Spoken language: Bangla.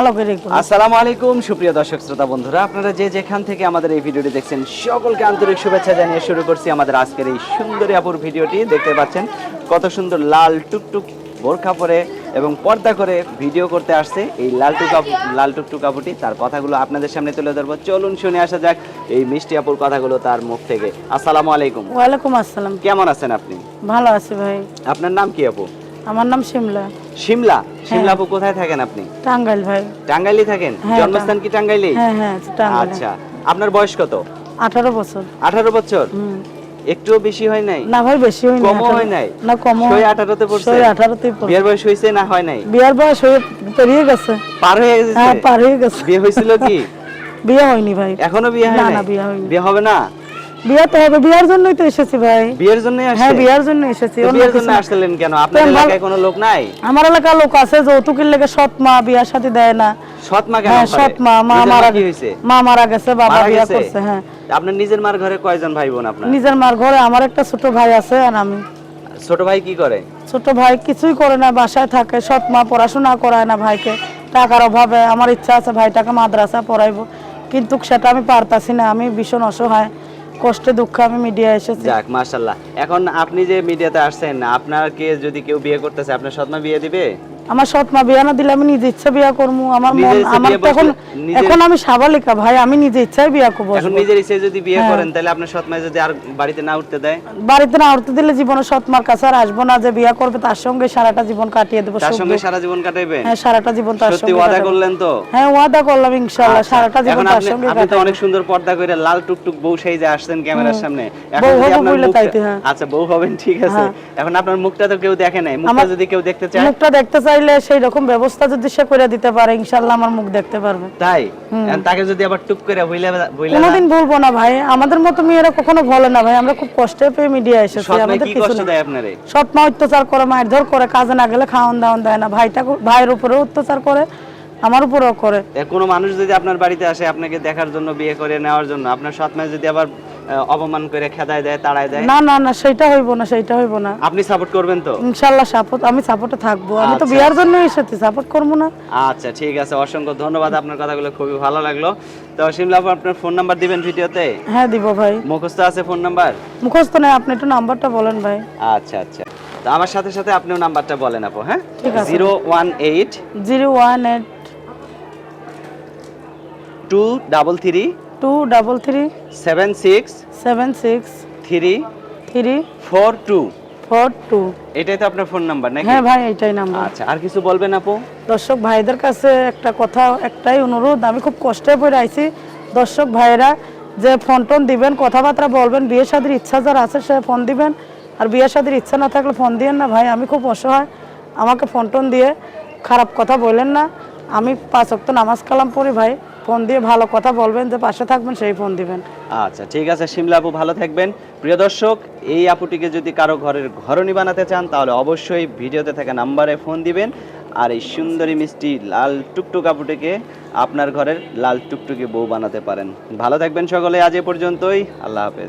ভালো করে করুন। আসসালামু আলাইকুম সুপ্রিয় দর্শক শ্রোতা বন্ধুরা, আপনারা যে যেখান থেকে আমাদের এই ভিডিওটি দেখছেন সকলকে আন্তরিক শুভেচ্ছা জানিয়ে শুরু করছি আমাদের আজকের এই সুন্দরী আপুর ভিডিওটি। দেখতে পাচ্ছেন কত সুন্দর লাল টুকটুক বোরখা পরে এবং পর্দা করে ভিডিও করতে আসছে এই লাল টুকটুক আপুটি। তার কথাগুলো আপনাদের সামনে তুলে ধরবো, চলুন শুনে আসা যাক এই মিষ্টি আপুর কথাগুলো তার মুখ থেকে। আসসালামু আলাইকুম। ওয়ালাইকুম আসসালাম। কেমন আছেন আপনি? ভালো আছি ভাই। আপনার নাম কি আপু? আমার নাম শিমলা। শিমলা? শিমলা আপু কোথায় থাকেন আপনি? টাঙ্গাইল ভাই। টাঙ্গাইলে থাকেন? হ্যাঁ, জন্মস্থান কি টাঙ্গাইলে? হ্যাঁ হ্যাঁ টাঙ্গাইল। আচ্ছা, আপনার বয়স কত? 18 বছর। 18 বছর? একটুও বেশি হয় নাই? না ভাই বেশি হয় না। কমও হয় নাই? না কম। সই 18 তে পড়ছে? সই 18 তে পড়ছে। বিয়ের বয়স হইছে না হয় নাই? বিয়ার বয়স হয়ে পেরিয়ে গেছে। পার হয়ে গেছে? হ্যাঁ পার হয়ে গেছে। বিয়ে হইছিল কি? বিয়ে হয়নি ভাই। এখনো বিয়ে হয় না নাই? না বিয়ে হয়নি। বিয়ে হবে না? বিয়ে তো হবে, বিয়ার জন্যই তো এসেছি ভাই। বিয়ের জন্য আসছেন? হ্যাঁ বিয়ার জন্য এসেছি। তো বিয়ের জন্য আসলেন কেন? আপনার এলাকায় কোনো লোক নাই? আমার এলাকার লোক আছে, যৌতুকের লেগে সৎ মা বিয়ার সাথে দেয় না। সৎ মা কেন? হ্যাঁ সৎ মা, মা মারা গেছে। মা মারা গেছে, বাবা বিয়া করছে। হ্যাঁ। আপনার নিজের মার ঘরে কয়জন ভাই বোন আপনার? নিজের মার ঘরে আমার একটা ছোট ভাই আছে আর আমি। ছোট ভাই কি করে? ছোট ভাই কিছুই করে না, বাসায় থাকে। সৎ মা পড়াশোনা করায় না ভাইকে, টাকার অভাবে। আমার ইচ্ছা আছে ভাইটাকে মাদ্রাসা পড়াইবো, কিন্তু সেটা আমি পারতাছি না। আমি ভীষণ অসহায়, কষ্টে দুঃখে আমি মিডিয়া এসেছি। যাক মাশাআল্লাহ। এখন আপনি যে মিডিয়াতে আসছেন, আপনাকে যদি কেউ বিয়ে করতেছে, আপনার সৎ মা বিয়ে দিবে? আমার সৎ মা বিয়া না দিলে আমি নিজে ইচ্ছা বিয়া করবো। আমার মন, আমার এখন আমি সাবালিকা ভাই, আমি নিজে ইচ্ছাই বিয়া করবো। এখন নিজের ইচ্ছায় যদি বিয়ে করেন, তাহলে আপনার সৎ মা যদি আর বাড়িতে না উঠতে দেয়? বাড়িতে না উঠতে দিলে জীবনে সৎ মার কাছে আর আসবো না। যে বিয়া করবে তার সঙ্গে সারাটা জীবন কাটিয়ে দেবো। তার সঙ্গে সারা জীবন কাটাইবেন? হ্যাঁ সারাটা জীবন তার সঙ্গে। সত্যি ওয়াদা করলেন তো? হ্যাঁ ওয়াদা করলাম ইনশাআল্লাহ, সারাটা জীবন তার সঙ্গে কাটাবো। আপনি তো অনেক সুন্দর পর্দা কইরা লাল টুকটুক বউ সেজে আসছেন ক্যামেরার সামনে। এখন যদি আপনার আচ্ছা বউ হবেন, ঠিক আছে। এখন আপনার মুখটা তো কেউ দেখে নাই, মুখটা যদি কেউ দেখতে চায়? মুখটা দেখতে চাইলে সেই রকম ব্যবস্থা যদি সে করে দিতে পারে, ইনশাআল্লাহ আমার মুখ দেখতে পারবে। তাই? তাকে যদি আবার টুক করে বইলা কোনোদিন বলবো না ভাই। আমাদের মতো মেয়েরা কখনো বলে না ভাই। আমরা খুব কষ্টে পেয়ে মিডিয়া এসেছি। আমাদের কি কিছু কষ্ট না। দেয় আপনারে? সৎ মা অত্যাচার করে, মারধর করে, কাজে না গেলে খাওয়ান দাওয়ান দেয় না। ভাইয়ের উপরে অত্যাচার করে, আমার উপরেও করে। কোনো মানুষ যদি আপনার বাড়িতে আসে আপনাকে দেখার জন্য, বিয়ে করে নেওয়ার জন্য, আপনার সৎ মা যদি আবার অপমান করে খেদায় দেয়, তাড়ায় দেয়? না না না সেটা হইব না, সেটা হইব না। আপনি সাপোর্ট করবেন তো? ইনশাআল্লাহ আমি সাপোর্টে থাকবো। আমি তো বিয়ার জন্য এসেছি, সাপোর্ট করবো না? আচ্ছা ঠিক আছে, অসংখ্য ধন্যবাদ। আপনার কথাগুলো খুবই ভালো লাগলো। তো শিমলা আপু, আপনার ফোন নাম্বার দিবেন ভিডিওতে? হ্যাঁ দিব ভাই। মুখস্থ আছে ফোন নাম্বার? মুখস্থ নাই, আপনি একটু নাম্বারটা বলেন ভাই। আচ্ছা আচ্ছা, তো আমার সাথে সাথে আপনিও নাম্বারটা বলেন আপু। হ্যাঁ, ঠিক আছে। 018 018 233 233 76 76 342। 42। এটাই তো আপনার ফোন নাম্বার নাকি? হ্যাঁ ভাই এটাই নাম্বার। আচ্ছা, আর কিছু বলবেন আপু? দর্শক ভাইদের কাছে একটা কথা, একটাই অনুরোধ। আমি খুব কষ্টে পড়ে আইছি। দর্শক ভাইরা যে ফোন টোন দিবেন, কথাবার্তা বলবেন, বিয়ে শাদীর ইচ্ছা যার আছে সে ফোন দিবেন, আর বিয়ে শাদীর ইচ্ছা না থাকলে ফোন দিয়েন না ভাই। আমি খুব অসহায়, আমাকে ফোন টোন দিয়ে খারাপ কথা বললেন না। আমি 5 ওয়াক্ত নামাজ কালাম পড়ি ভাই। ফোন দিয়ে ভালো কথা বলবেন, যে পাশে থাকবেন, সেই ফোন দিবেন। আচ্ছা ঠিক আছে শিমলা আপু, ভালো থাকবেন। প্রিয় দর্শক, এই আপুটিকে যদি কারো ঘরের ঘরণী বানাতে চান, তাহলে অবশ্যই ভিডিওতে থাকা নাম্বারে ফোন দিবেন। আর এই সুন্দরী মিষ্টি লাল টুকটুক আপুটিকে আপনার ঘরের লাল টুকটুকি বউ বানাতে পারেন। ভালো থাকবেন সকলে, আজ এ পর্যন্তই। আল্লাহ হাফেজ।